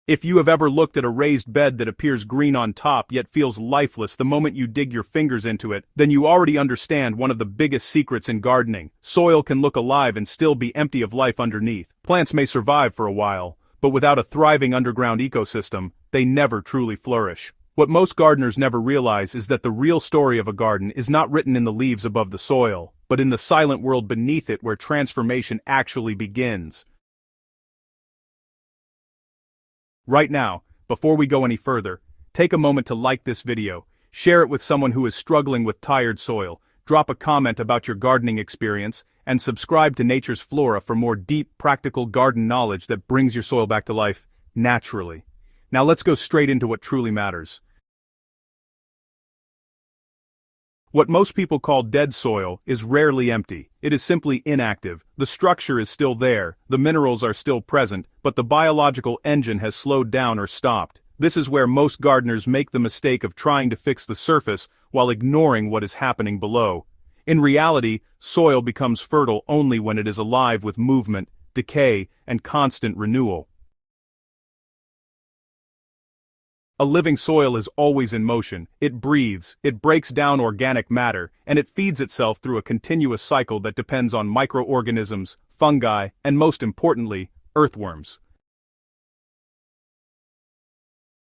If you have ever looked at a raised bed that appears green on top yet feels lifeless the moment you dig your fingers into it, then you already understand one of the biggest secrets in gardening. Soil can look alive and still be empty of life underneath. Plants may survive for a while, but without a thriving underground ecosystem, they never truly flourish. What most gardeners never realize is that the real story of a garden is not written in the leaves above the soil, but in the silent world beneath it where transformation actually begins. Right now, before we go any further, take a moment to like this video, share it with someone who is struggling with tired soil, drop a comment about your gardening experience, and subscribe to Nature's Flora for more deep, practical garden knowledge that brings your soil back to life naturally. Now let's go straight into what truly matters. What most people call dead soil is rarely empty. It is simply inactive. The structure is still there, the minerals are still present, but the biological engine has slowed down or stopped. This is where most gardeners make the mistake of trying to fix the surface while ignoring what is happening below. In reality, soil becomes fertile only when it is alive with movement, decay, and constant renewal. A living soil is always in motion. It breathes, it breaks down organic matter, and it feeds itself through a continuous cycle that depends on microorganisms, fungi, and most importantly, earthworms.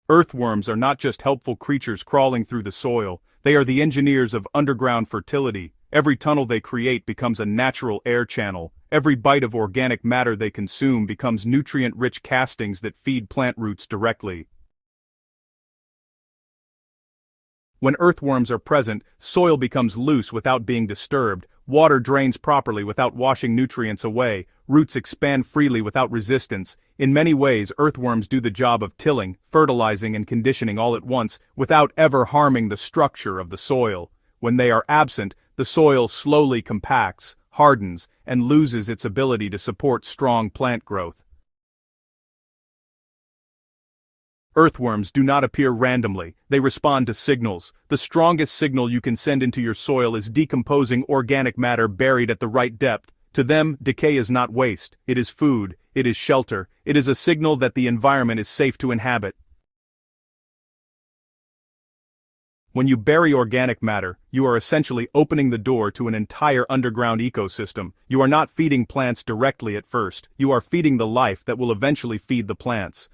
Earthworms are not just helpful creatures crawling through the soil, they are the engineers of underground fertility. Every tunnel they create becomes a natural air channel. Every bite of organic matter they consume becomes nutrient-rich castings that feed plant roots directly. When earthworms are present, soil becomes loose without being disturbed, water drains properly without washing nutrients away, roots expand freely without resistance. In many ways, earthworms do the job of tilling, fertilizing, and conditioning all at once, without ever harming the structure of the soil. When they are absent, the soil slowly compacts, hardens, and loses its ability to support strong plant growth. Earthworms do not appear randomly, they respond to signals. The strongest signal you can send into your soil is decomposing organic matter buried at the right depth. To them, decay is not waste, it is food, it is shelter, it is a signal that the environment is safe to inhabit. When you bury organic matter, you are essentially opening the door to an entire underground ecosystem. You are not feeding plants directly at first, you are feeding the life that will eventually feed the plants.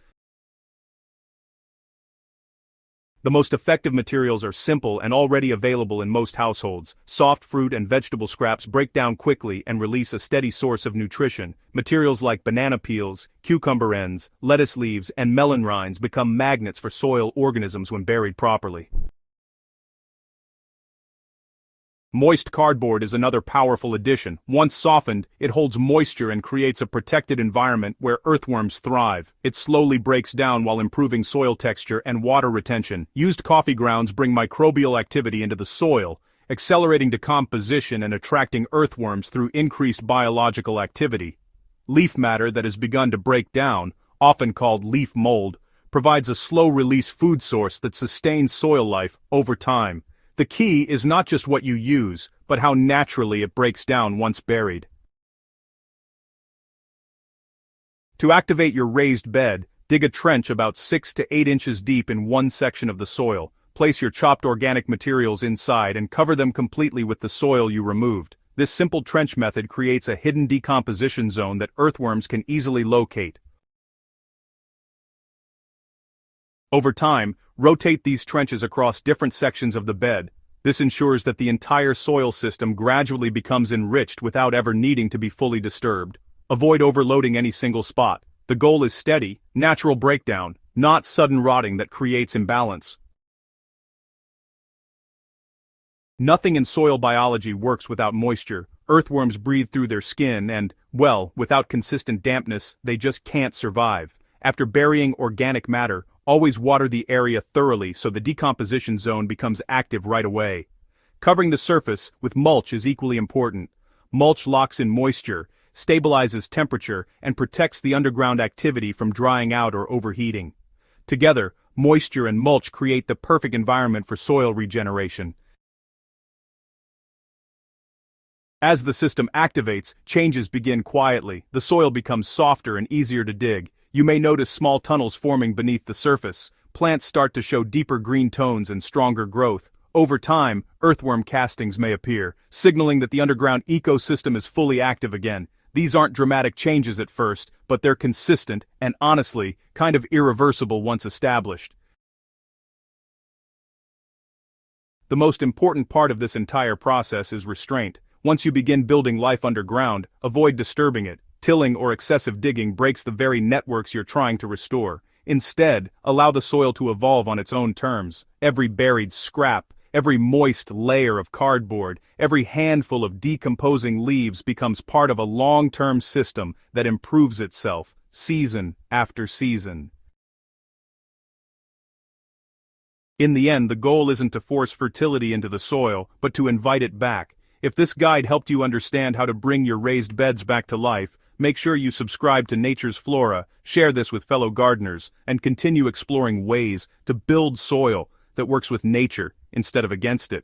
The most effective materials are simple and already available in most households. Soft fruit and vegetable scraps break down quickly and release a steady source of nutrition. Materials like banana peels, cucumber ends, lettuce leaves, and melon rinds become magnets for soil organisms when buried properly. Moist cardboard is another powerful addition. Once softened, it holds moisture and creates a protected environment where earthworms thrive. It slowly breaks down while improving soil texture and water retention. Used coffee grounds bring microbial activity into the soil, accelerating decomposition and attracting earthworms through increased biological activity. Leaf matter that has begun to break down, often called leaf mold, provides a slow-release food source that sustains soil life over time. The key is not just what you use, but how naturally it breaks down once buried. To activate your raised bed, dig a trench about 6 to 8 inches deep in one section of the soil. Place your chopped organic materials inside and cover them completely with the soil you removed. This simple trench method creates a hidden decomposition zone that earthworms can easily locate. Over time, rotate these trenches across different sections of the bed. This ensures that the entire soil system gradually becomes enriched without ever needing to be fully disturbed. Avoid overloading any single spot. The goal is steady, natural breakdown, not sudden rotting that creates imbalance. Nothing in soil biology works without moisture. Earthworms breathe through their skin and, well, without consistent dampness, they just can't survive. After burying organic matter, always water the area thoroughly so the decomposition zone becomes active right away. Covering the surface with mulch is equally important. Mulch locks in moisture, stabilizes temperature, and protects the underground activity from drying out or overheating. Together, moisture and mulch create the perfect environment for soil regeneration. As the system activates, changes begin quietly. The soil becomes softer and easier to dig. You may notice small tunnels forming beneath the surface. Plants start to show deeper green tones and stronger growth. Over time, earthworm castings may appear, signaling that the underground ecosystem is fully active again. These aren't dramatic changes at first, but they're consistent and, honestly, kind of irreversible once established. The most important part of this entire process is restraint. Once you begin building life underground, avoid disturbing it. Tilling or excessive digging breaks the very networks you're trying to restore. Instead, allow the soil to evolve on its own terms. Every buried scrap, every moist layer of cardboard, every handful of decomposing leaves becomes part of a long-term system that improves itself, season after season. In the end, the goal isn't to force fertility into the soil, but to invite it back. If this guide helped you understand how to bring your raised beds back to life, make sure you subscribe to Nature's Flora, share this with fellow gardeners, and continue exploring ways to build soil that works with nature instead of against it.